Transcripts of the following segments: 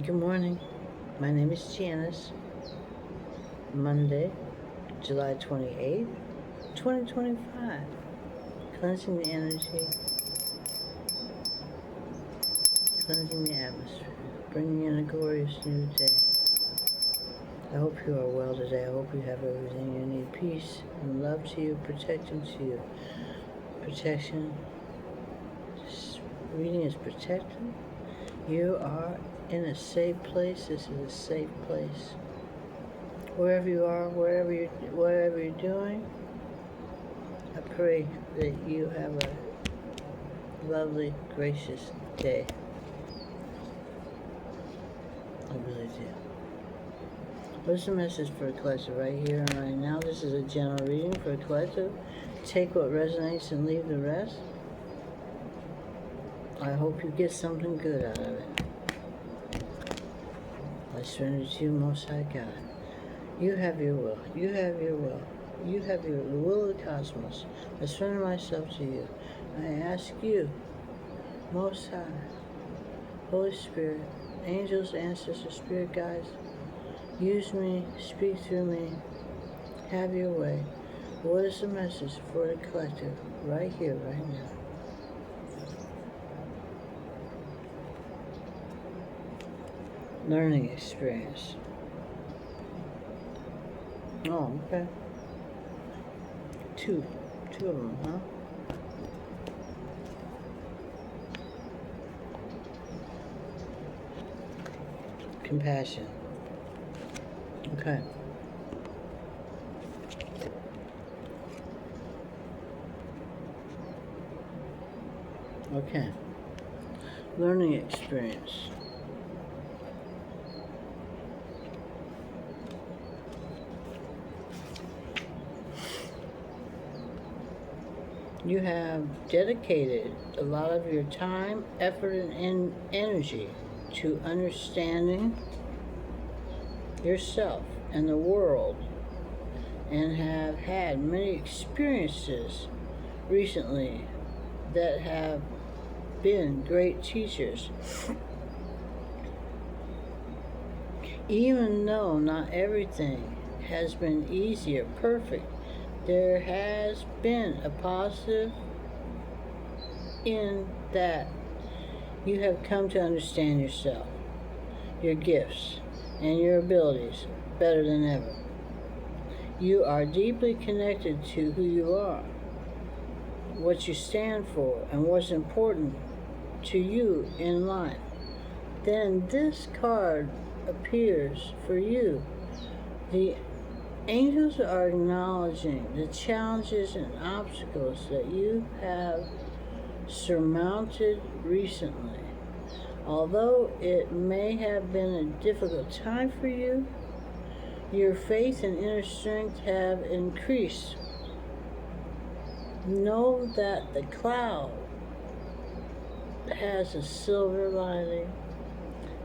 Good morning. My name is Janice. Monday, July 28th, 2025. Cleansing the energy, cleansing the atmosphere, bringing in a glorious new day. I hope you are well today. I hope you have everything you need. Peace and love to you, protection to you. Protection. Reading is protection. You are in a safe place. This is a safe place. Wherever you are, whatever you're doing, I pray that you have a lovely, gracious day. I really do. What's the message for a collective right here and right now? This is a general reading for a collective. Take what resonates and leave the rest. I hope you get something good out of it. I surrender to you, Most High God. You have your will. You have your will. You have the will of the cosmos. I surrender myself to you. I ask you, Most High, Holy Spirit, angels, ancestors, spirit guides, use me, speak through me, have your way. What is the message for the collective right here, right now? Learning experience. Oh, okay. Two of them, huh? Compassion. Okay. Okay. Learning experience. You have dedicated a lot of your time, effort, and energy to understanding yourself and the world, and have had many experiences recently that have been great teachers. Even though not everything has been easy or perfect, there has been a positive in that you have come to understand yourself, your gifts, and your abilities better than ever. You are deeply connected to who you are, what you stand for, and what's important to you in life. Then this card appears for you. The angels are acknowledging the challenges and obstacles that you have surmounted recently. Although it may have been a difficult time for you, your faith and inner strength have increased. Know that the cloud has a silver lining,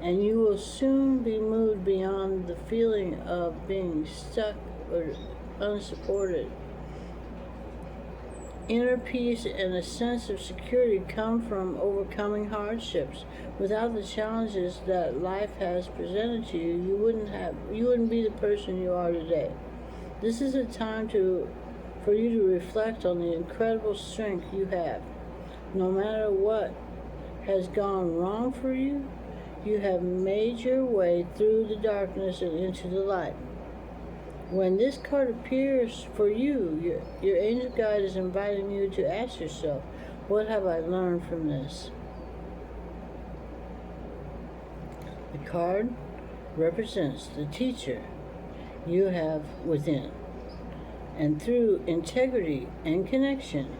and you will soon be moved beyond the feeling of being stuck or unsupported. Inner peace and a sense of security come from overcoming hardships. Without the challenges that life has presented to you, you wouldn't be the person you are today. This is a time for you to reflect on the incredible strength you have. No matter what has gone wrong for you, you have made your way through the darkness and into the light. When this card appears for you, your angel guide is inviting you to ask yourself, what have I learned from this? The card represents the teacher you have within. And through integrity and connection,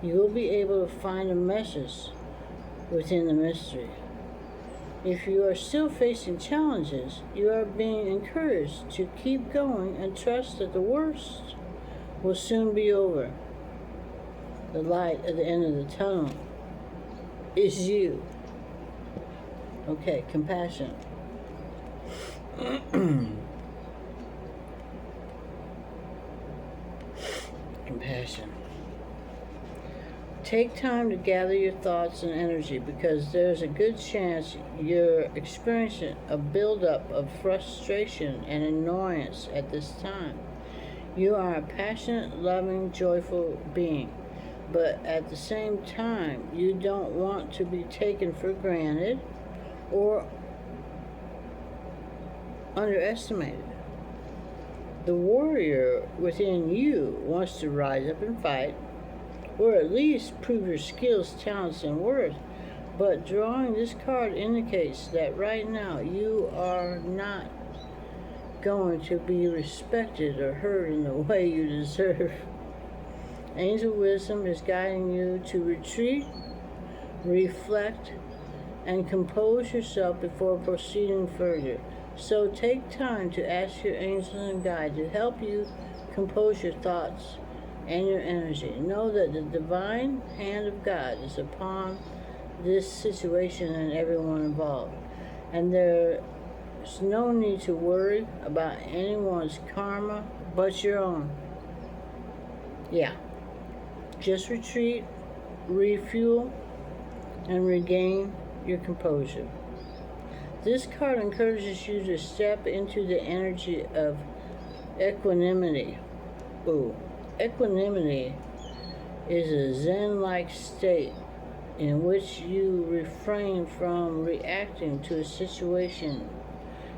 you will be able to find a message within the mystery. If you are still facing challenges, you are being encouraged to keep going and trust that the worst will soon be over. The light at the end of the tunnel is you. Okay, compassion. Compassion. Take time to gather your thoughts and energy because there's a good chance you're experiencing a buildup of frustration and annoyance at this time. You are a passionate, loving, joyful being, but at the same time, you don't want to be taken for granted or underestimated. The warrior within you wants to rise up and fight, or at least prove your skills, talents, and worth. But drawing this card indicates that right now you are not going to be respected or heard in the way you deserve. Angel wisdom is guiding you to retreat, reflect, and compose yourself before proceeding further. So take time to ask your angels and guide to help you compose your thoughts and your energy. Know that the divine hand of God is upon this situation and everyone involved. And there's no need to worry about anyone's karma but your own. Yeah. Just retreat, refuel, and regain your composure. This card encourages you to step into the energy of equanimity. Ooh. Equanimity is a Zen-like state in which you refrain from reacting to a situation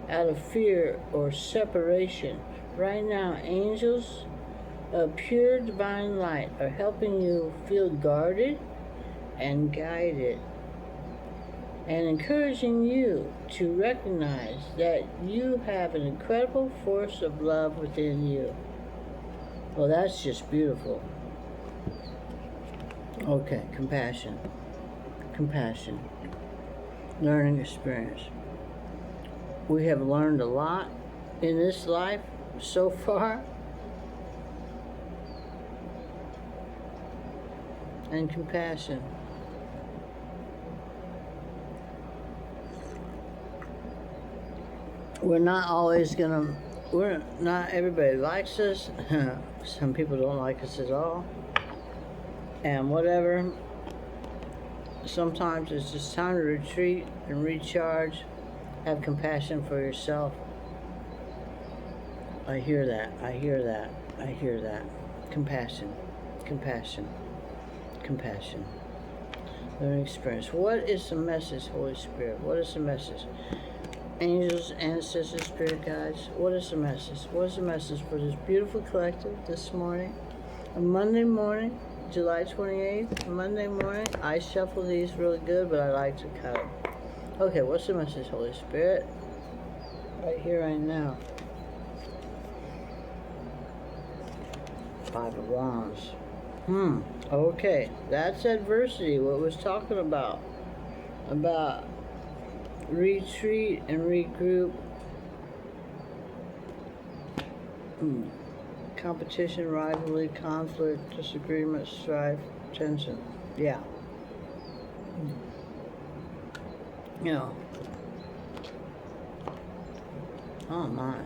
out of fear or separation. Right now, angels of pure divine light are helping you feel guarded and guided, and encouraging you to recognize that you have an incredible force of love within you. Well, that's just beautiful. Okay, compassion. Compassion. Learning experience. We have learned a lot in this life so far. And compassion. Not everybody likes us. Some people don't like us at all. And whatever. Sometimes it's just time to retreat and recharge. Have compassion for yourself. I hear that. I hear that. I hear that. Compassion. Compassion. Compassion. Learning experience. What is the message, Holy Spirit? What is the message? Angels, ancestors, spirit guides. What is the message? What is the message for this beautiful collective this morning? A Monday morning, July 28th, Monday morning. I shuffle these really good, but I like to cut them. Okay, what's the message, Holy Spirit? Right here, right now. Five of Wands. Okay, that's adversity, what was talking about. About retreat and regroup. Competition, rivalry, conflict, disagreement, strife, tension. Yeah. You know. Oh my.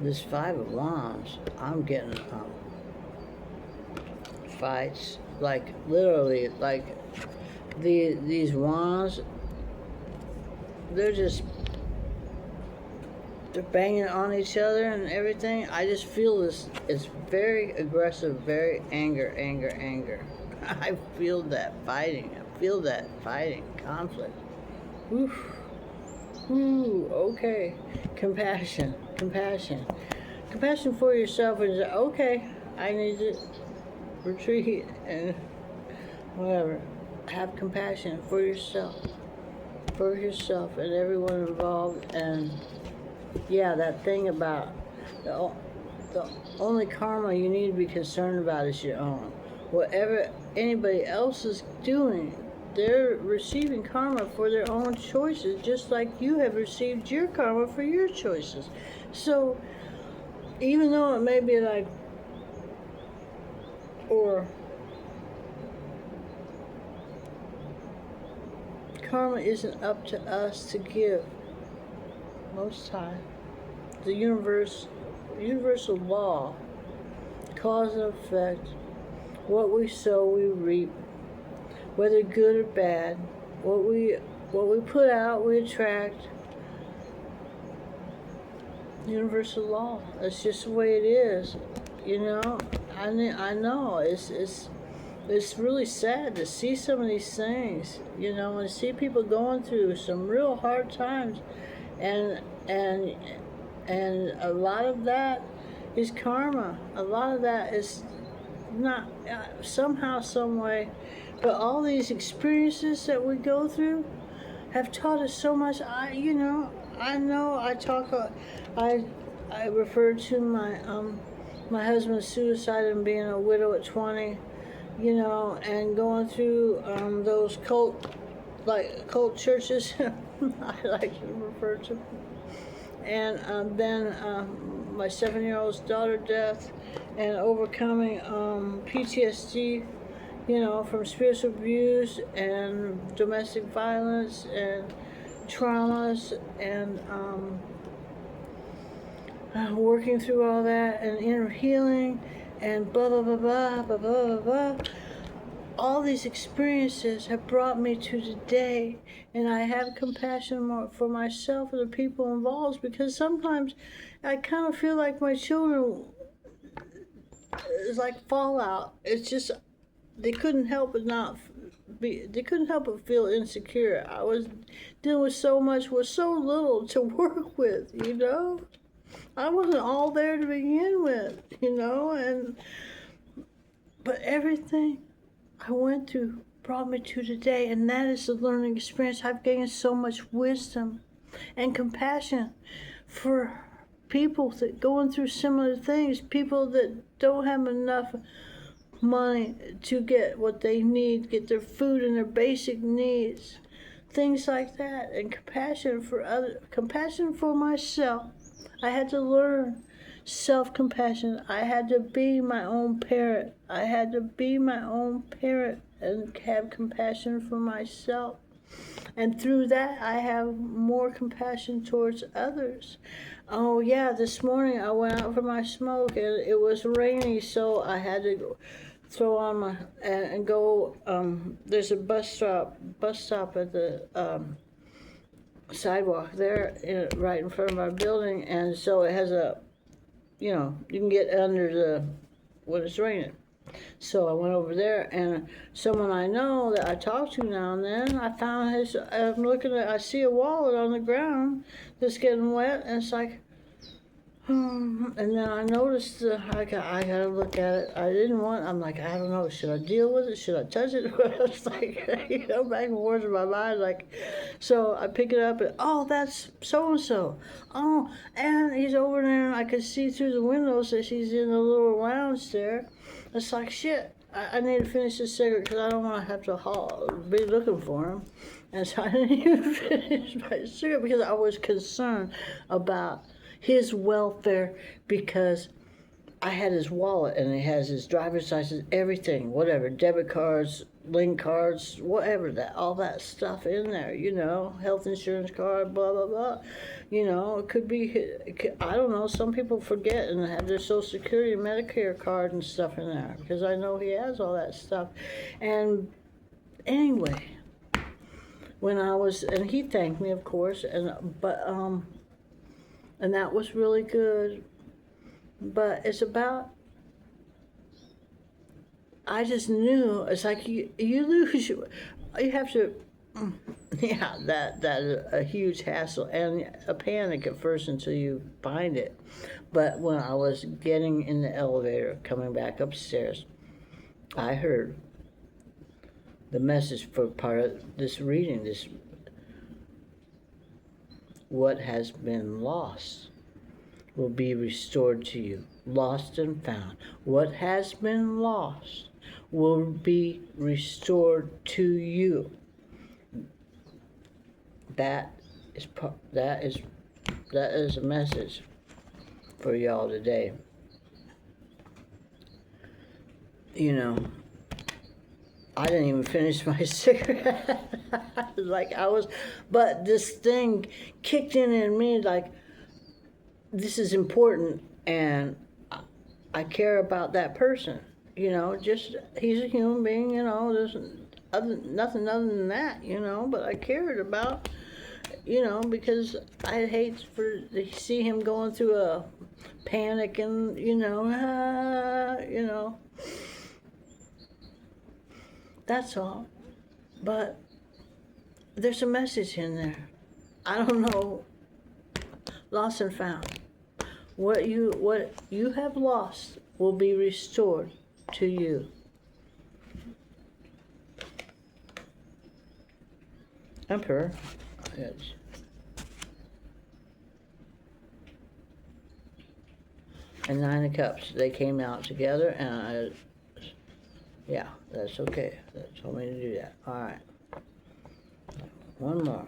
This Five of Wands, I'm getting fights, like literally, like these wands, they're banging on each other and everything. I just feel this, it's very aggressive, very anger. I feel that fighting, conflict. Okay. Compassion for yourself is okay. I need to retreat and whatever. Have compassion for yourself and everyone involved. And yeah, that thing about the only karma you need to be concerned about is your own. Whatever anybody else is doing, they're receiving karma for their own choices, just like you have received your karma for your choices. So, even though it may be like, or karma isn't up to us to give most time. The universal law cause and effect. What we sow, we reap, whether good or bad. What we put out, we attract. Universal law. That's just the way it is. You know, I know it's really sad to see some of these things. You know, and see people going through some real hard times, and a lot of that is karma. A lot of that is not somehow, some way, but all these experiences that we go through have taught us so much. I referred to my husband's suicide and being a widow at 20, you know, and going through those cult churches. I like to refer to, and then my 7-year-old's daughter death, and overcoming PTSD, you know, from spiritual abuse and domestic violence and traumas, and working through all that, and inner healing, and blah blah blah blah blah blah blah. All these experiences have brought me to today, and I have compassion more for myself and the people involved, because sometimes I kind of feel like my children is like fallout. It's just they couldn't help but feel insecure. I was dealing with so much with so little to work with, you know. I wasn't all there to begin with, you know, but everything I went through brought me to today, and that is the learning experience. I've gained so much wisdom and compassion for people that going through similar things, people that don't have enough money to get what they need, get their food and their basic needs, things like that, and compassion for myself. I had to learn self-compassion. I had to be my own parent. And have compassion for myself. And through that, I have more compassion towards others. Oh yeah, this morning I went out for my smoke, and it was rainy, so I had to throw on and go. There's a bus stop at the sidewalk there, right in front of our building, and so it has you can get under when it's raining. So I went over there, and someone I know that I talk to now and then, I see a wallet on the ground that's getting wet, and it's like, and then I noticed, I gotta look at it. I'm like, I don't know, should I deal with it? Should I touch it? It's like, back and forth in my mind, like, so I pick it up, and, oh, that's so-and-so. Oh, and he's over there, and I could see through the windows that he's in the little lounge there. It's like, shit, I need to finish this cigarette, because I don't want to have to be looking for him. And so I didn't even finish my cigarette, because I was concerned about his welfare, because I had his wallet, and it has his driver's license, everything, whatever, debit cards, link cards, whatever, all that stuff in there, you know, health insurance card, blah, blah, blah. You know, it could be, I don't know, some people forget and have their Social Security and Medicare card and stuff in there, because I know he has all that stuff. And anyway, and he thanked me, of course, and that was really good. But it's about, I just knew, it's like you lose, you have to, yeah, that is a huge hassle and a panic at first until you find it. But when I was getting in the elevator, coming back upstairs, I heard the message for part of this reading, what has been lost will be restored to you. Lost and found. What has been lost will be restored to you. That is a message for y'all today. You know, I didn't even finish my cigarette. But this thing kicked in me like, this is important, and I care about that person. Just he's a human being. There's nothing other than that. But I cared about. Because I'd hate to see him going through a panic and That's all. But there's a message in there. I don't know. Lost and found. What you have lost will be restored to you. Emperor. Yes. And Nine of Cups. They came out together, and yeah, that's okay. That told me to do that. All right. One more.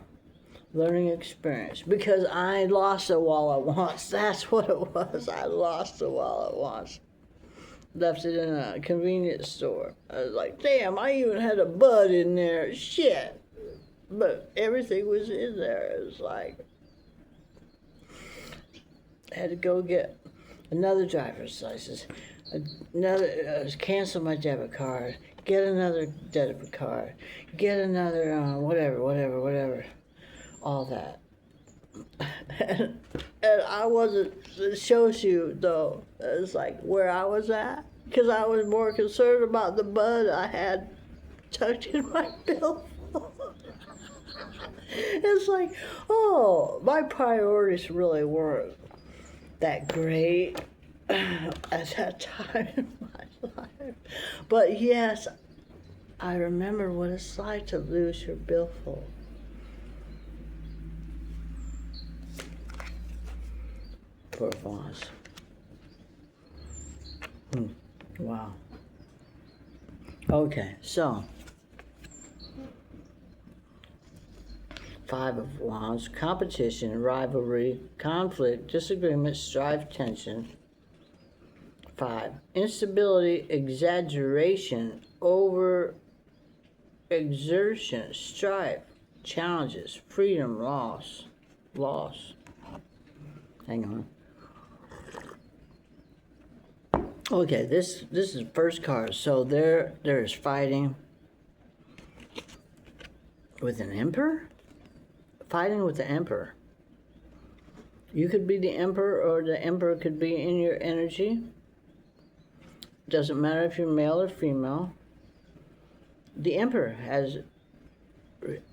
Learning experience. Because I lost a wallet once. That's what it was. I lost a wallet once. Left it in a convenience store. I was like, damn, I even had a bud in there. Shit. But everything was in there. It was like, I had to go get another driver's license, cancel my debit card, get another debit card, get another whatever, all that. And I wasn't, it shows you though, it's like where I was at, because I was more concerned about the bud I had tucked in my billfold. It's like, oh, my priorities really weren't that great at that time in my life. But yes, I remember what it's like to lose your billfold. Poor Voss. Wow. Okay, so Five of Wands, competition, rivalry, conflict, disagreement, strife, tension. 5. Instability, exaggeration, over exertion, strife, challenges, freedom, loss. Hang on. Okay, this is the first card. So there is fighting with an emperor? Fighting with the emperor. You could be the emperor, or the emperor could be in your energy. Doesn't matter if you're male or female. The emperor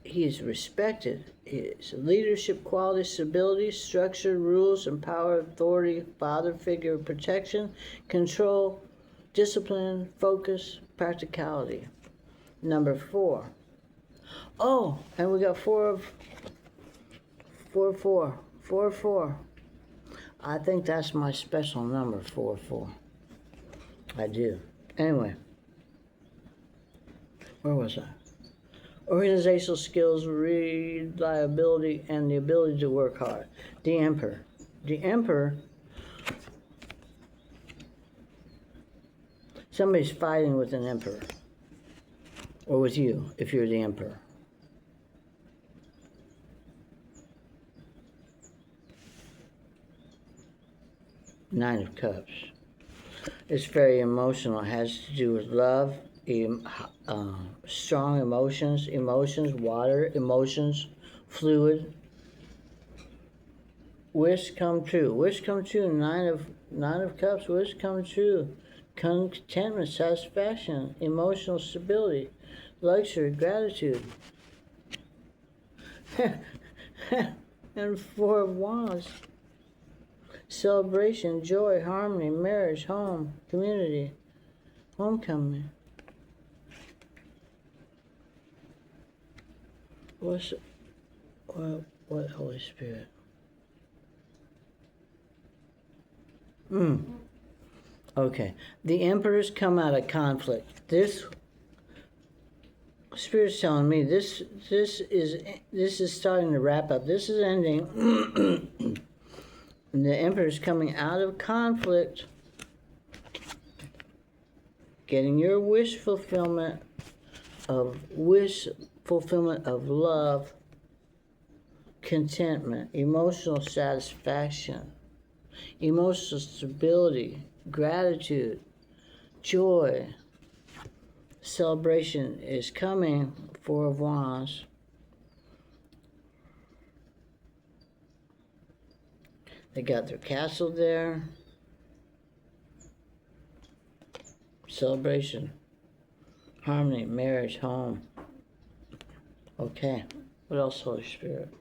he is respected. His leadership quality, stability, structure, rules, and power, authority, father figure, protection, control, discipline, focus, practicality. Number 4. Oh, and we got 4. I think that's my special number, 4. I do. Anyway, where was I? Organizational skills, reliability, and the ability to work hard. The Emperor. The Emperor, somebody's fighting with an Emperor. Or with you, if you're the Emperor. Nine of Cups. It's very emotional. It has to do with love, strong emotions, water, emotions, fluid. Wish come true. Wish come true. Nine of Cups. Wish come true. Contentment, satisfaction, emotional stability, luxury, gratitude. And 4 of Wands. Celebration, joy, harmony, marriage, home, community, homecoming. What Holy Spirit? Okay. The emperors come out of conflict. This Spirit's telling me this is starting to wrap up. This is ending. The emperor's coming out of conflict, getting your wish fulfillment of love, contentment, emotional satisfaction, emotional stability, gratitude, joy, celebration is coming. Four of Wands. They got their castle there. Celebration, harmony, marriage, home. Okay. What else, Holy Spirit?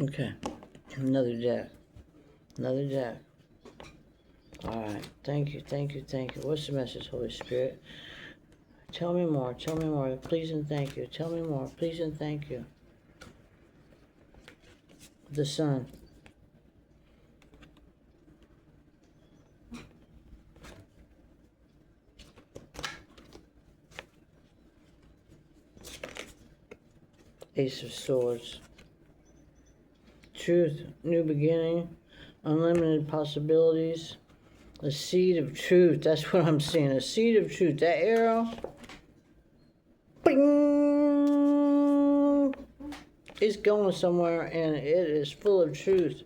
Okay. Another deck. Another deck. All right. Thank you, thank you, thank you. What's the message, Holy Spirit? Tell me more. Tell me more. Please and thank you. Tell me more. Please and thank you. The Sun. Ace of Swords. Truth, new beginning, unlimited possibilities. The seed of truth. That's what I'm seeing. A seed of truth. That arrow. Bing! It's going somewhere and it is full of truth.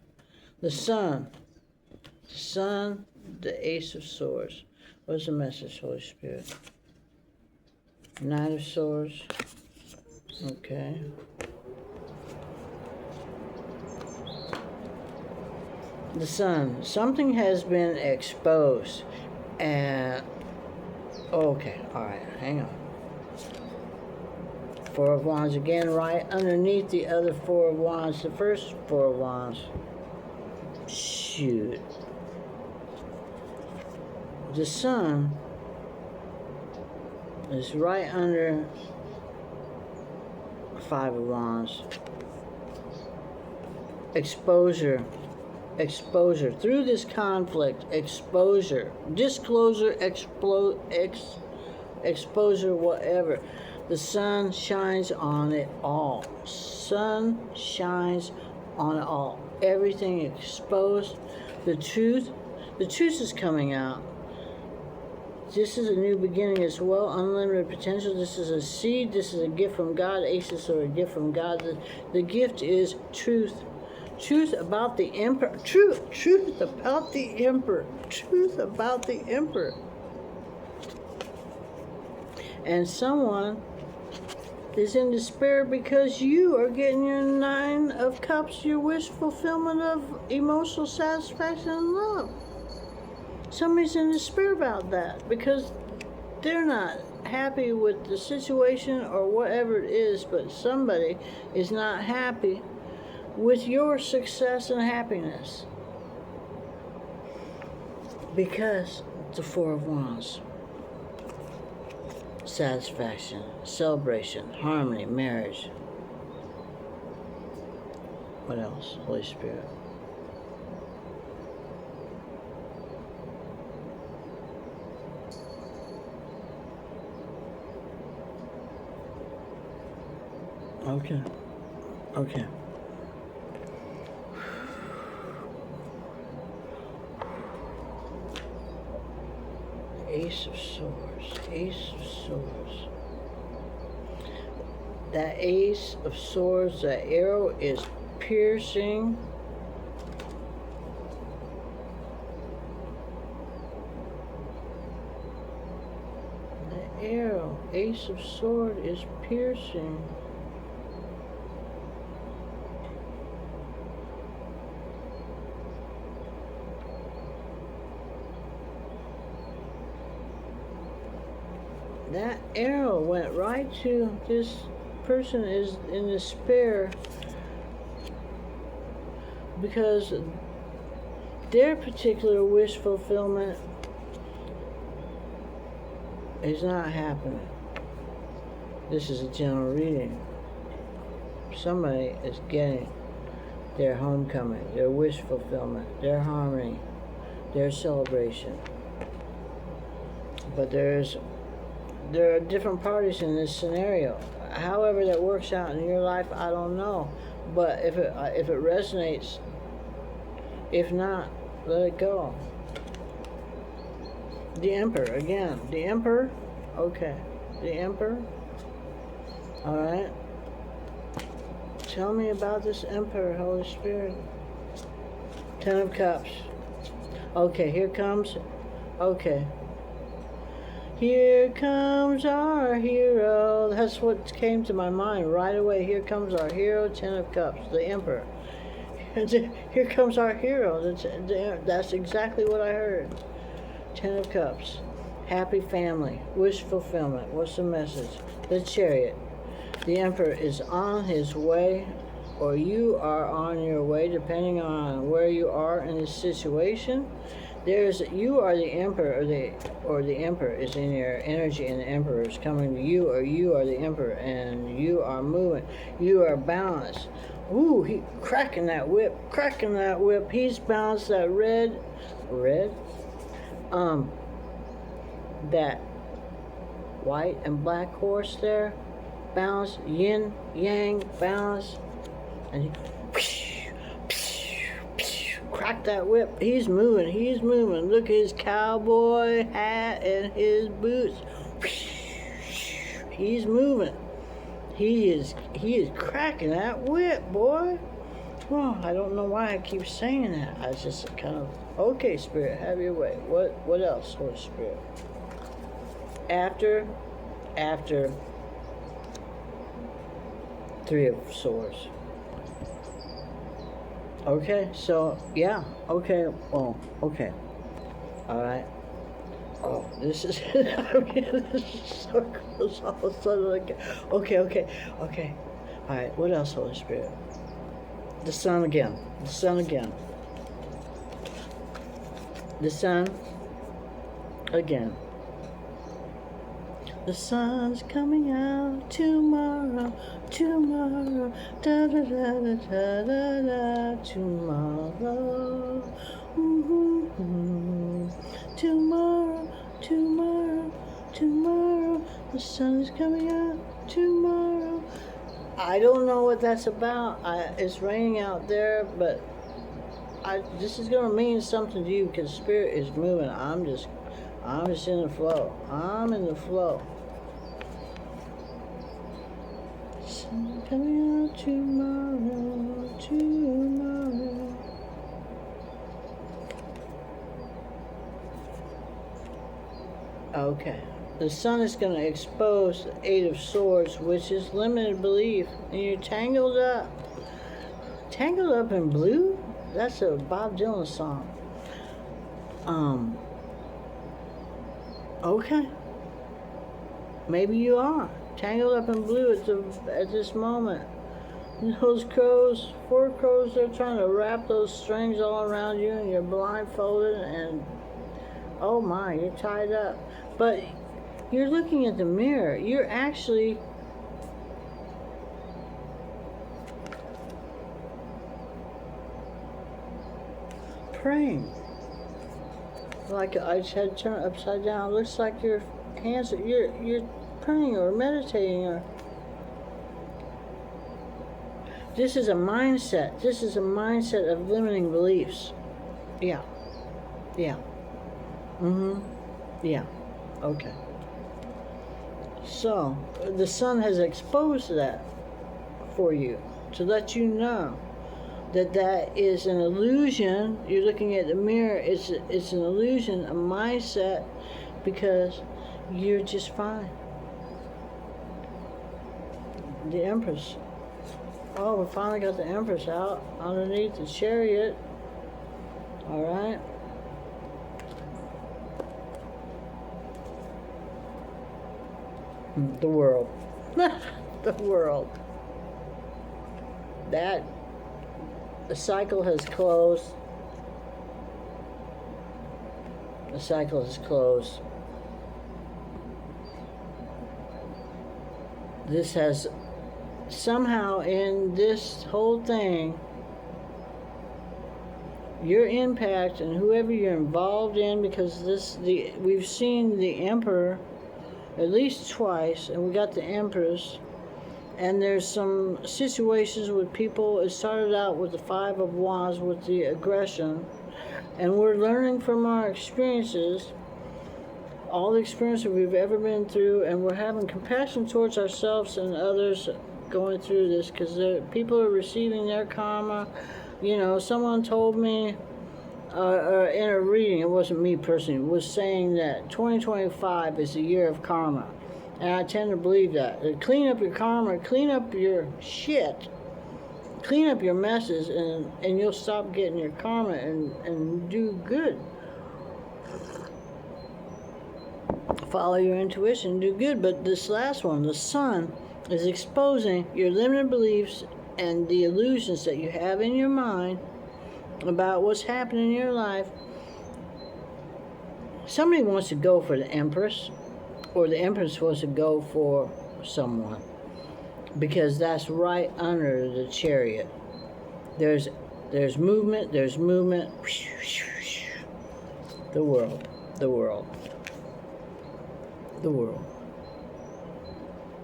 The Sun. The Sun, the Ace of Swords. What's the message, Holy Spirit? Nine of Swords. Okay. The Sun. Something has been exposed. And okay, alright, hang on. Four of Wands again, right underneath the other Four of Wands. The first Four of Wands. Shoot. The Sun is right under Five of Wands. Exposure. Exposure. Through this conflict, exposure. Disclosure, exposure, whatever. The sun shines on it all. Sun shines on it all. Everything exposed. The truth is coming out. This is a new beginning as well. Unlimited potential. This is a seed. This is a gift from God. Aces are a gift from God. The gift is truth. Truth about the Emperor. Truth about the Emperor. Truth about the Emperor. And someone is in despair because you are getting your Nine of Cups, your wish fulfillment of emotional satisfaction and love. Somebody's in despair about that because they're not happy with the situation or whatever it is, but somebody is not happy with your success and happiness because the Four of Wands. Satisfaction, celebration, harmony, marriage. What else? Holy Spirit. Okay. Okay. Ace of Swords. Ace of Swords. That Ace of Swords, that arrow is piercing. The arrow, Ace of Swords, is piercing. That arrow went right to this person is in despair because their particular wish fulfillment is not happening. This is a general reading. Somebody is getting their homecoming, their wish fulfillment, their harmony, their celebration. But there are different parties in this scenario. However that works out in your life, I don't know. But if it resonates, if not, let it go. The Emperor, again. The Emperor? Okay. The Emperor? Alright. Tell me about this Emperor, Holy Spirit. Ten of Cups. Okay, here comes. Okay. Here comes our hero. That's what came to my mind right away. Here comes our hero, Ten of Cups, the Emperor. Here comes our hero. That's exactly what I heard. Ten of Cups. Happy family. Wish fulfillment. What's the message? The Chariot. The Emperor is on his way, or you are on your way, depending on where you are in this situation. You are the Emperor, or the Emperor is in your energy, and the Emperor is coming to you, or you are the Emperor, and you are moving. You are balanced. Ooh, he cracking that whip. He's balanced. That red, that white and black horse there, balance, yin, yang, balance, and he crack that whip. He's moving. Look at his cowboy hat and his boots. He's moving. He is cracking that whip, boy. Well, I don't know why I keep saying that. I just kind of, okay, Spirit, have your way. What else, Holy Spirit? After Three of Swords. Okay, so, yeah, okay, oh, okay, all right. Oh, this is, I mean, this is so close all of a sudden. Okay, all right, what else, Holy Spirit? The sun again. The sun again. The sun's coming out tomorrow, da da da da da da da, tomorrow, tomorrow, the sun's coming out tomorrow. I don't know what that's about. It's raining out there, but this is going to mean something to you because Spirit is moving. I'm just in the flow. I'm in the flow. Sun coming out tomorrow. Okay. The sun is going to expose the Eight of Swords, which is limited belief. And you're tangled up. Tangled up in blue? That's a Bob Dylan song. Okay. Maybe you are. Tangled up in blue at this moment. And those crows, 4 crows, they're trying to wrap those strings all around you and you're blindfolded and, oh my, you're tied up. But you're looking at the mirror. You're actually praying. Like I said, turn upside down. It looks like your hands, you're praying or meditating or. This is a mindset. This is a mindset of limiting beliefs. Yeah. Yeah. Yeah. Okay. So, the sun has exposed that for you to let you know that is an illusion. You're looking at the mirror. It's an illusion, a mindset, because you're just fine. The Empress. Oh, we finally got the Empress out underneath the Chariot. All right. The world. The world. The cycle has closed. The cycle has closed. This has somehow in this whole thing, your impact and whoever you're involved in, because we've seen the Emperor at least twice, and we got the Empress, and there's some situations with people. It started out with the Five of Wands with the aggression, and we're learning from our experiences, all the experiences we've ever been through, and we're having compassion towards ourselves and others going through this, because people are receiving their karma. You know, someone told me in a reading, it wasn't me personally, was saying that 2025 is the year of karma. And I tend to believe that. Clean up your karma, clean up your shit, clean up your messes, and you'll stop getting your karma and do good. Follow your intuition, do good. But this last one, the sun, is exposing your limited beliefs and the illusions that you have in your mind about what's happening in your life. Somebody wants to go for the Empress, or the Empress is supposed to go for someone, because that's right under the Chariot. There's movement, there's movement. The world, the world, the world.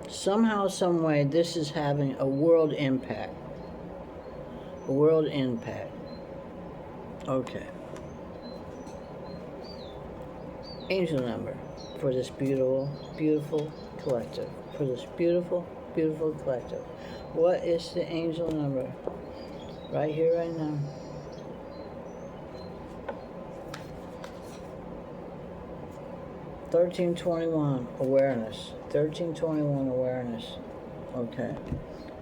Somehow, some way, this is having a world impact. A world impact. Okay. Angel number for this beautiful, beautiful collective. For this beautiful, beautiful collective. What is the angel number? Right here, right now. $1321 awareness. 1321 awareness. Okay.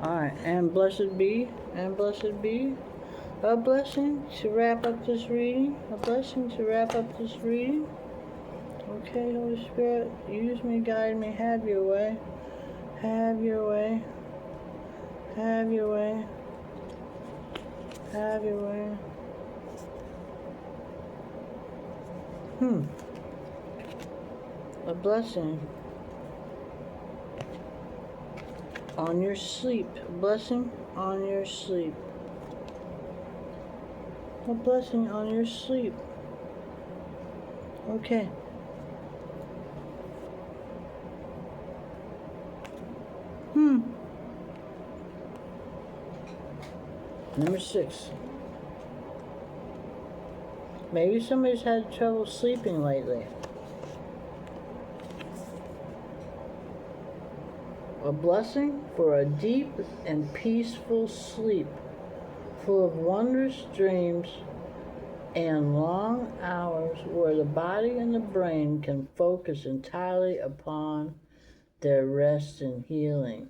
Alright, and blessed be, a blessing to wrap up this reading. A blessing to wrap up this reading. Okay, Holy Spirit, use me, guide me, have your way. Have your way. Have your way. Have your way. A blessing on your sleep. A blessing on your sleep. A blessing on your sleep. Okay. Number 6. Maybe somebody's had trouble sleeping lately. A blessing for a deep and peaceful sleep, full of wondrous dreams and long hours where the body and the brain can focus entirely upon their rest and healing.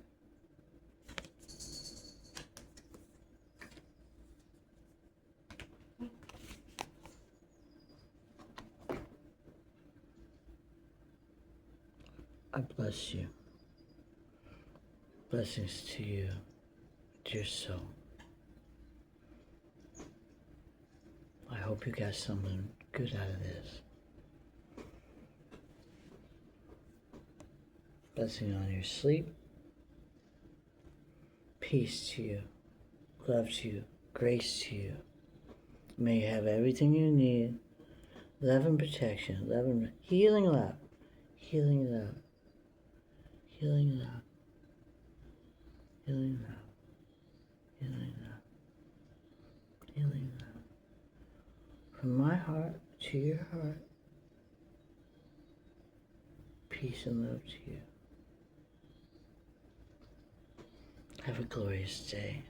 I bless you. Blessings to you, dear soul. I hope you got something good out of this. Blessing on your sleep. Peace to you. Love to you. Grace to you. May you have everything you need. Love and protection. Love and healing love. Healing love. Healing love. Healing love. Healing love. Healing love. From my heart to your heart. Peace and love to you. Have a glorious day.